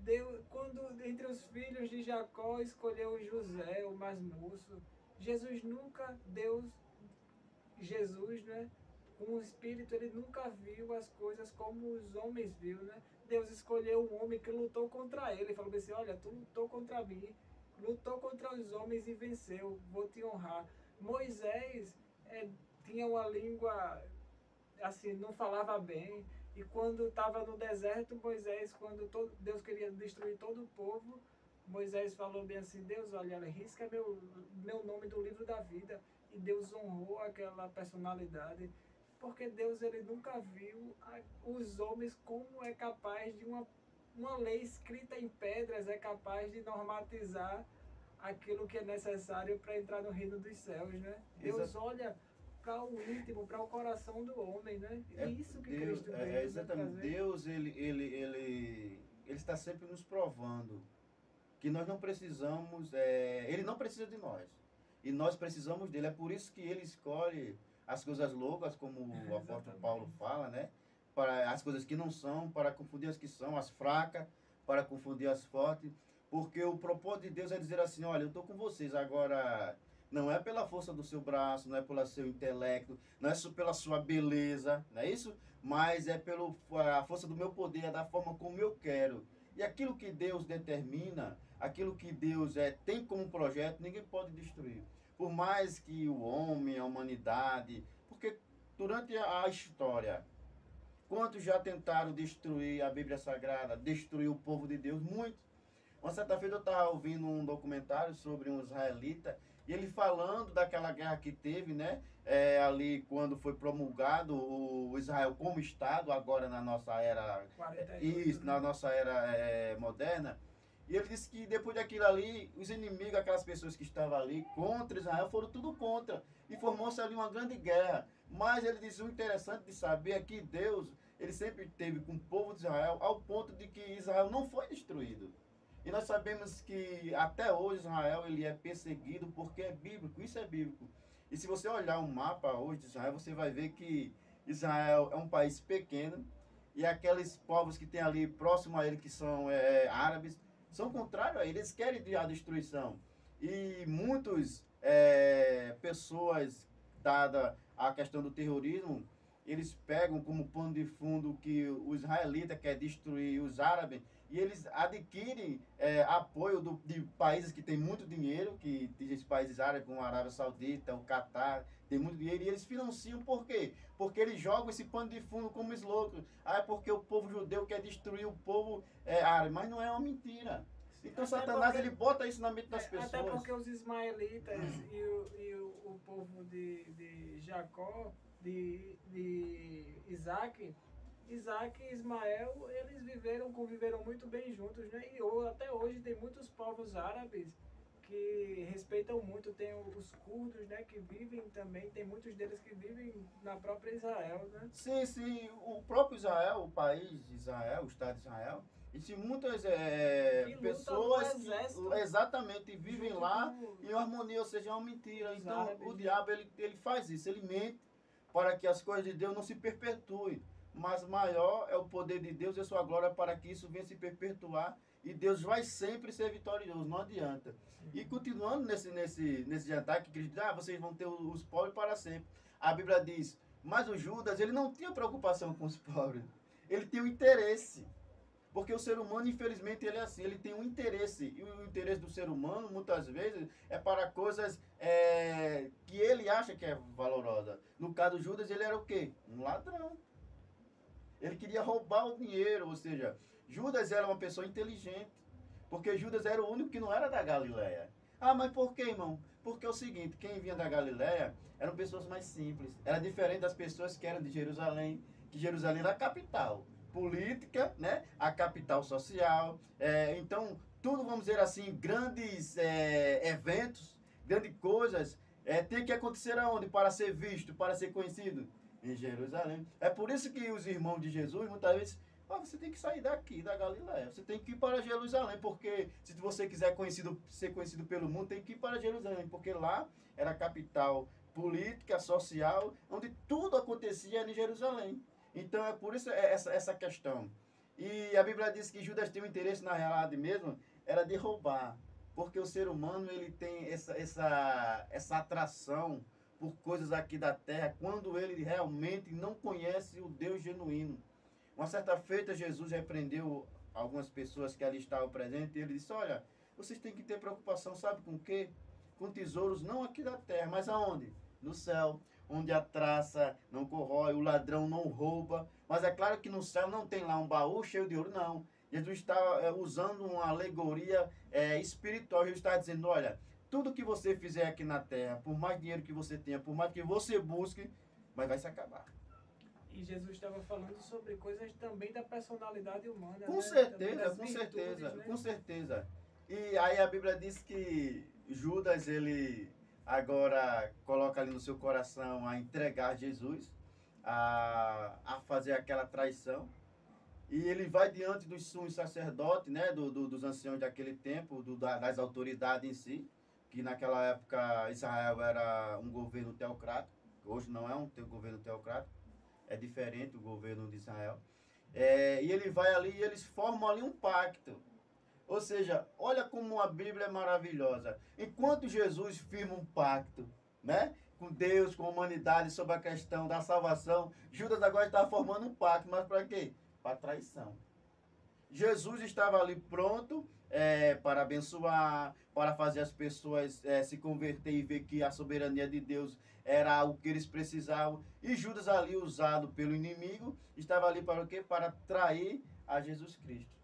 Deus, quando entre os filhos de Jacó escolheu José, o mais moço, Jesus nunca, Jesus, né? Com o Espírito, ele nunca viu as coisas como os homens viu, né? Deus escolheu um homem que lutou contra ele, falou assim, olha, tu lutou contra mim, lutou contra os homens e venceu, vou te honrar. Moisés tinha uma língua, assim, não falava bem, e quando estava no deserto, Moisés, quando Deus queria destruir todo o povo, Moisés falou bem assim, Deus, olha, risca meu nome do livro da vida, e Deus honrou aquela personalidade, porque Deus ele nunca viu os homens como é capaz de uma lei escrita em pedras é capaz de normatizar aquilo que é necessário para entrar no reino dos céus, né? Deus olha para o íntimo, para o coração do homem, né? É, E isso que Deus, Cristo veio, né, exatamente. trazer. Deus, ele está sempre nos provando que nós não precisamos, ele não precisa de nós. E nós precisamos dele. É por isso que ele escolhe as coisas loucas, como o apóstolo Paulo fala, né? Para as coisas que não são, para confundir as que são, as fracas, para confundir as fortes. Porque o propósito de Deus é dizer assim, olha, eu estou com vocês agora. Não é pela força do seu braço, não é pelo seu intelecto, não é só pela sua beleza, não é isso? Mas é pela força do meu poder, é da forma como eu quero. E aquilo que Deus determina, aquilo que Deus tem como projeto, ninguém pode destruir. Por mais que o homem, a humanidade, porque durante a história, quantos já tentaram destruir a Bíblia Sagrada, destruir o povo de Deus? Muitos. Uma certa feita eu estava ouvindo um documentário sobre um israelita e ele falando daquela guerra que teve, né? Ali quando foi promulgado o Israel como Estado, agora na nossa era, 48, isso, né? na nossa era moderna. E ele disse que depois daquilo ali, os inimigos, aquelas pessoas que estavam ali contra Israel, foram tudo contra. E formou-se ali uma grande guerra. Mas ele disse, o interessante de saber é que Deus, ele sempre esteve com o povo de Israel, ao ponto de que Israel não foi destruído. E nós sabemos que até hoje Israel ele é perseguido porque é bíblico, isso é bíblico. E se você olhar o mapa hoje de Israel, você vai ver que Israel é um país pequeno e aqueles povos que tem ali próximo a ele, que são árabes, são contrários a ele, eles querem a destruição. E muitas pessoas, dada a questão do terrorismo, eles pegam como pano de fundo que o israelita quer destruir os árabes e eles adquirem apoio de países que têm muito dinheiro, que tem esses países árabes como a Arábia Saudita, o Catar, tem muito dinheiro, e eles financiam por quê? Porque eles jogam esse pano de fundo como slogan. Ah, é porque o povo judeu quer destruir o povo árabe, mas não é uma mentira. Então Até Satanás porque, ele bota isso na mente das até pessoas. porque os ismaelitas o povo de Jacó, de Isaac, Isaac e Ismael, eles conviveram muito bem juntos, né? E até hoje tem muitos povos árabes que respeitam muito, tem os curdos, né, que vivem também, tem muitos deles que vivem na própria Israel, né? Sim, sim, o próprio Israel, o país de Israel, o Estado de Israel, existem muitas Que lutam no pessoas que exército exatamente vivem junto lá com em harmonia, ou seja, é uma mentira. os Então o árabes, né? diabo ele faz isso, ele mente para que as coisas de Deus não se perpetuem. Mas maior é o poder de Deus e a sua glória para que isso venha se perpetuar. E Deus vai sempre ser vitorioso, não adianta. E continuando nesse jantar que Cristo diz, vocês vão ter os pobres para sempre. A Bíblia diz, mas o Judas, ele não tinha preocupação com os pobres. Ele tinha um interesse. Porque o ser humano, infelizmente, ele é assim, ele tem um interesse. E o interesse do ser humano, muitas vezes, é para coisas que ele acha que é valorosa. No caso do Judas, ele era o quê? Um ladrão. Ele queria roubar o dinheiro, ou seja, Judas era uma pessoa inteligente. Porque Judas era o único que não era da Galileia. Ah, mas por quê, irmão? Porque é o seguinte, quem vinha da Galileia eram pessoas mais simples. Era diferente das pessoas que eram de Jerusalém, que Jerusalém era a capital política, né? A capital social. Então, tudo, vamos dizer assim, grandes eventos, grandes coisas, tem que acontecer aonde? Para ser visto, para ser conhecido? Em Jerusalém. É por isso que os irmãos de Jesus, muitas vezes, você tem que sair daqui, da Galiléia. Você tem que ir para Jerusalém, porque se você quiser ser conhecido pelo mundo, tem que ir para Jerusalém, porque lá era a capital política, social, onde tudo acontecia em Jerusalém. Então é por isso essa questão. E a Bíblia diz que Judas tinha um interesse, na realidade mesmo, era de roubar. Porque o ser humano ele tem essa atração por coisas aqui da terra, quando ele realmente não conhece o Deus genuíno. Uma certa feita, Jesus repreendeu algumas pessoas que ali estavam presentes, e ele disse, olha, vocês têm que ter preocupação, sabe com o quê? Com tesouros não aqui da terra, mas aonde? No céu, onde a traça não corrói, o ladrão não rouba. Mas é claro que no céu não tem lá um baú cheio de ouro, não. Jesus está usando uma alegoria espiritual. Jesus está dizendo, olha, tudo que você fizer aqui na terra, por mais dinheiro que você tenha, por mais que você busque, mas vai se acabar. E Jesus estava falando sobre coisas também da personalidade humana. Com né? certeza, com Virtudes, certeza, né? com certeza. E aí a Bíblia diz que Judas, ele agora coloca ali no seu coração a entregar Jesus, a fazer aquela traição. E ele vai diante dos sumos sacerdotes, né, dos anciãos daquele tempo, das autoridades em si, que naquela época Israel era um governo teocrático, hoje não é um governo teocrático, é diferente o governo de Israel. E ele vai ali e eles formam ali um pacto. Ou seja, olha como a Bíblia é maravilhosa. Enquanto Jesus firma um pacto, né, com Deus, com a humanidade, sobre a questão da salvação, Judas agora está formando um pacto, mas para quê? Para traição. Jesus estava ali pronto para abençoar, para fazer as pessoas se converter e ver que a soberania de Deus era algo que eles precisavam. E Judas ali, usado pelo inimigo, estava ali para o quê? Para trair a Jesus Cristo.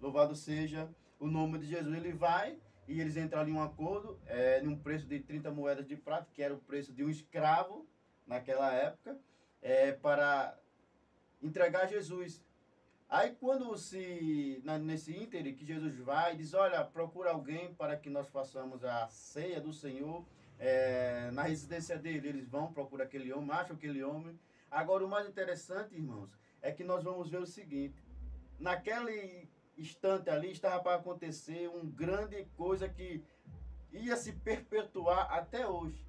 Louvado seja o nome de Jesus. Ele vai e eles entram ali em um acordo, em um preço de 30 moedas de prata, que era o preço de um escravo naquela época, para entregar Jesus. Aí quando nesse ínterim que Jesus vai, diz, olha, procura alguém para que nós façamos a ceia do Senhor, na residência dele. Eles vão, procurar aquele homem, acham aquele homem. Agora o mais interessante, irmãos, é que nós vamos ver o seguinte, naquele instante ali estava para acontecer uma grande coisa que ia se perpetuar até hoje.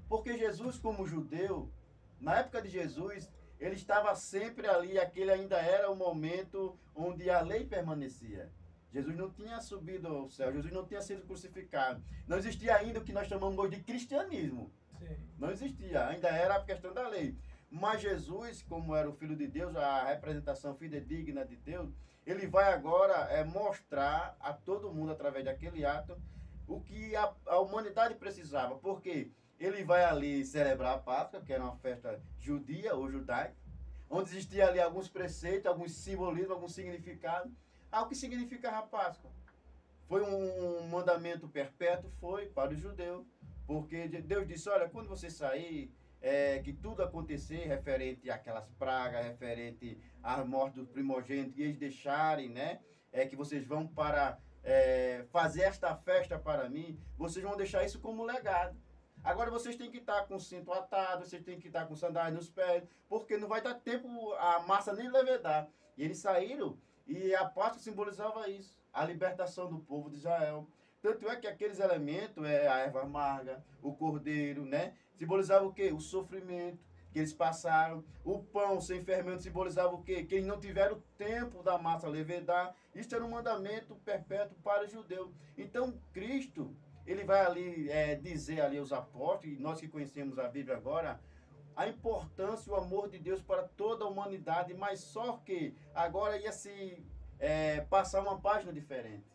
Porque Jesus, como judeu, na época de Jesus, ele estava sempre ali, aquele ainda era o momento onde a lei permanecia. Jesus não tinha subido ao céu, Jesus não tinha sido crucificado. Não existia ainda o que nós chamamos hoje de cristianismo. Sim. Não existia, ainda era a questão da lei. Mas Jesus, como era o Filho de Deus, a representação fidedigna de Deus, ele vai agora mostrar a todo mundo, através daquele ato, o que a humanidade precisava. Porque ele vai ali celebrar a Páscoa, que era uma festa judia ou judaica, onde existia ali alguns preceitos, alguns simbolismos, alguns significados. O que significava a Páscoa? Foi um mandamento perpétuo? Foi para o judeu. Porque Deus disse, olha, quando você sair, que tudo acontecer referente àquelas pragas, referente à morte dos primogênitos, e eles deixarem, né, que vocês vão para fazer esta festa para mim, vocês vão deixar isso como legado. Agora vocês têm que estar com o cinto atado, vocês têm que estar com sandálias nos pés, porque não vai dar tempo a massa nem levedar. E eles saíram, e a Páscoa simbolizava isso, a libertação do povo de Israel. Tanto é que aqueles elementos, a erva amarga, o cordeiro, né, simbolizava o quê? O sofrimento que eles passaram. O pão sem fermento simbolizava o quê? Que eles não tiveram tempo da massa levedar. Isso era um mandamento perpétuo para o judeu. Então, Cristo, ele vai ali dizer ali aos apóstolos, e nós que conhecemos a Bíblia agora, a importância e o amor de Deus para toda a humanidade, mas só que agora ia se passar uma página diferente.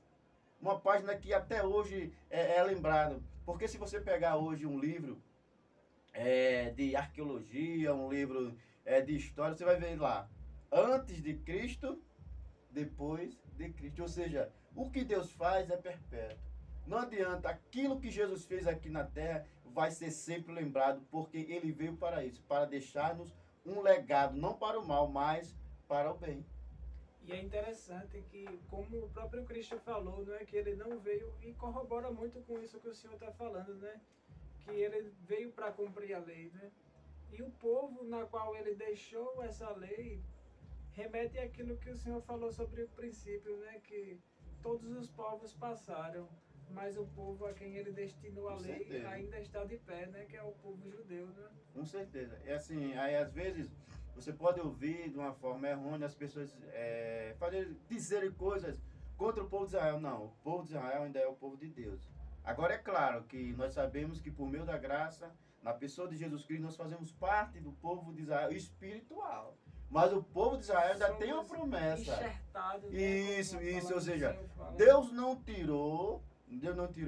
Uma página que até hoje é lembrada. Porque se você pegar hoje um livro de arqueologia, um livro de história, você vai ver lá, antes de Cristo, depois de Cristo. Ou seja, o que Deus faz é perpétuo. Não adianta, aquilo que Jesus fez aqui na terra vai ser sempre lembrado, porque ele veio para isso, para deixar-nos um legado, não para o mal, mas para o bem. E é interessante que, como o próprio Cristo falou, não é, que ele não veio, e corrobora muito com isso que o senhor está falando, né? Que ele veio para cumprir a lei, né? E o povo na qual ele deixou essa lei remete àquilo que o senhor falou sobre o princípio, né? Que todos os povos passaram, mas o povo a quem ele destinou a Com lei certeza. ainda está de pé, né? Que é o povo judeu, né? Com certeza. É assim, aí às vezes você pode ouvir de uma forma errônea as pessoas dizerem coisas contra o povo de Israel. Não, o povo de Israel ainda é o povo de Deus. Agora é claro que nós sabemos que por meio da graça, na pessoa de Jesus Cristo, nós fazemos parte do povo de Israel espiritual. Mas o povo de Israel ainda tem uma promessa. Enxertado, né? Isso, ou seja, Deus não tirou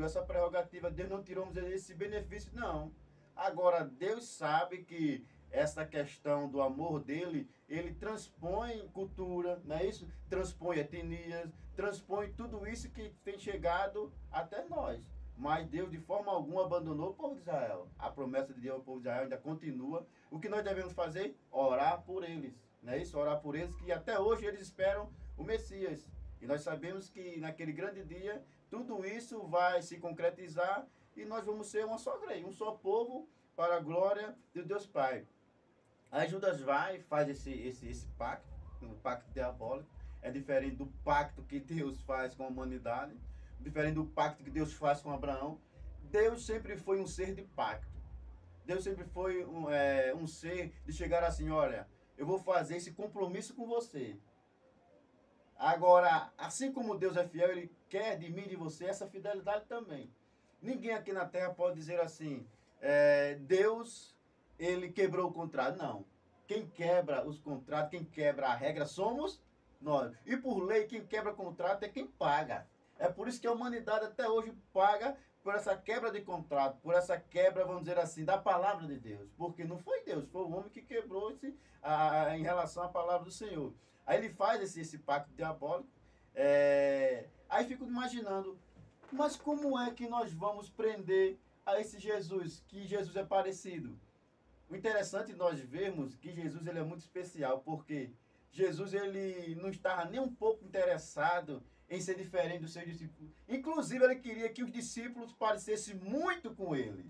essa prerrogativa, Deus não tirou esse benefício, não. Agora, Deus sabe que essa questão do amor dele, ele transpõe cultura, não é isso? Transpõe etnias, transpõe tudo isso que tem chegado até nós. Mas Deus de forma alguma abandonou o povo de Israel. A promessa de Deus ao povo de Israel ainda continua. O que nós devemos fazer? Orar por eles. Não é isso? Orar por eles, que até hoje eles esperam o Messias. E nós sabemos que naquele grande dia, tudo isso vai se concretizar e nós vamos ser uma só grei, um só povo para a glória de Deus Pai. Aí Judas vai e faz esse pacto, um pacto diabólico. É diferente do pacto que Deus faz com a humanidade, diferente do pacto que Deus faz com Abraão. Deus sempre foi um ser de pacto. Deus sempre foi um ser de chegar assim, olha, eu vou fazer esse compromisso com você. Agora, assim como Deus é fiel, Ele quer de mim e de você essa fidelidade também. Ninguém aqui na Terra pode dizer assim, Deus, Ele quebrou o contrato. Não. Quem quebra os contratos, quem quebra a regra somos nós. E por lei, quem quebra o contrato é quem paga. É por isso que a humanidade até hoje paga por essa quebra de contrato, por essa quebra, vamos dizer assim, da palavra de Deus. Porque não foi Deus, foi o homem que quebrou em relação à palavra do Senhor. Aí ele faz esse pacto diabólico. Aí fico imaginando, mas como é que nós vamos prender a esse Jesus, que Jesus é parecido? O interessante é nós vermos que Jesus ele é muito especial, porque Jesus ele não estava nem um pouco interessado em ser diferente dos seus discípulos. Inclusive, ele queria que os discípulos parecessem muito com ele.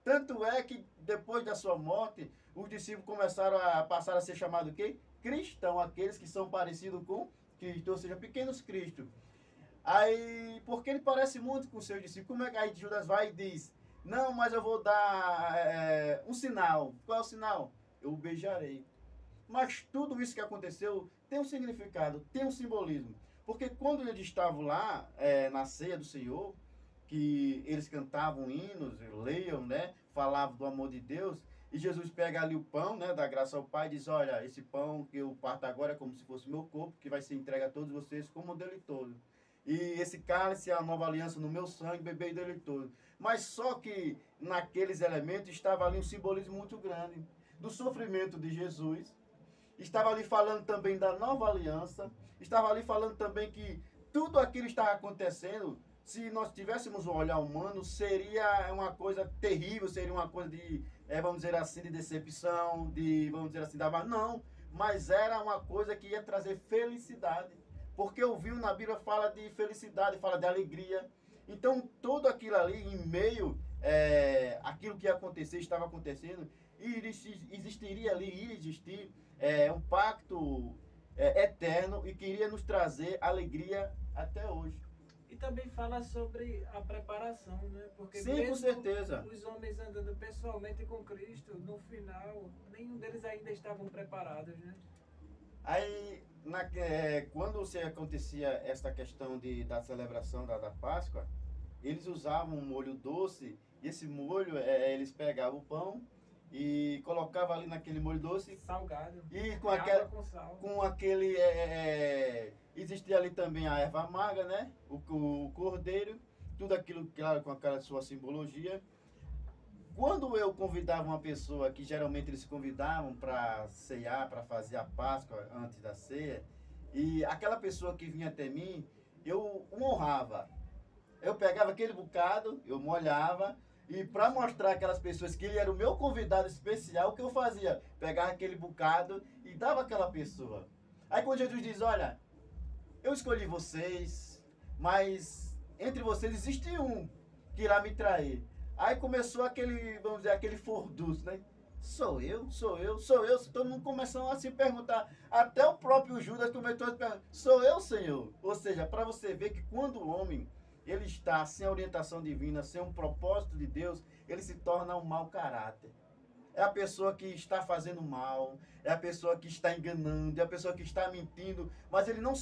Tanto é que, depois da sua morte, os discípulos começaram a passar a ser chamados o quê? Cristão, aqueles que são parecidos com Cristo, ou seja, pequenos Cristo. Aí, porque ele parece muito com os seus discípulos, como é que aí Judas vai e diz, não, mas eu vou dar um sinal. Qual é o sinal? Eu o beijarei. Mas tudo isso que aconteceu tem um significado, tem um simbolismo. Porque quando eles estavam lá, na ceia do Senhor, que eles cantavam hinos, leiam, né? Falavam do amor de Deus, e Jesus pega ali o pão, né? Da graça ao Pai e diz, olha, esse pão que eu parto agora é como se fosse meu corpo, que vai ser entregue a todos vocês como dele todo. E esse cálice é a nova aliança no meu sangue, bebei dele todo. Mas só que naqueles elementos estava ali um simbolismo muito grande do sofrimento de Jesus. Estava ali falando também da nova aliança. Estava ali falando também que tudo aquilo estava acontecendo. Se nós tivéssemos um olhar humano, seria uma coisa terrível, seria uma coisa de, vamos dizer assim, de decepção, vamos dizer assim, não. Mas era uma coisa que ia trazer felicidade. Porque eu vi na Bíblia fala de felicidade, fala de alegria. Então, tudo aquilo ali, em meio aquilo que ia acontecer, estava acontecendo, e iria existir um pacto eterno e que iria nos trazer alegria até hoje. E também fala sobre a preparação, né? Porque sim, mesmo com certeza. Os homens andando pessoalmente com Cristo, no final, nenhum deles ainda estavam preparados, né? Aí, quando acontecia essa questão da celebração da Páscoa, eles usavam um molho doce, e esse molho, eles pegavam o pão e colocavam ali naquele molho doce. Salgado. E com aquele... existia ali também a erva amarga, né? O cordeiro, tudo aquilo, claro, com aquela sua simbologia. Quando eu convidava uma pessoa, que geralmente eles convidavam para ceiar, para fazer a Páscoa antes da ceia, e aquela pessoa que vinha até mim, eu honrava. Eu pegava aquele bocado, eu molhava, e para mostrar aquelas pessoas que ele era o meu convidado especial, o que eu fazia? Pegava aquele bocado e dava àquela pessoa. Aí quando Jesus diz, olha, eu escolhi vocês, mas entre vocês existe um que irá me trair. Aí começou aquele, vamos dizer, aquele furdunço, né? Sou eu. Todo mundo começou a se perguntar. Até o próprio Judas começou a se perguntar, sou eu, Senhor? Ou seja, para você ver que quando o homem ele está sem a orientação divina, sem um propósito de Deus, ele se torna um mau caráter. é a pessoa que está fazendo mal, é a pessoa que está enganando, é a pessoa que está mentindo, mas ele não se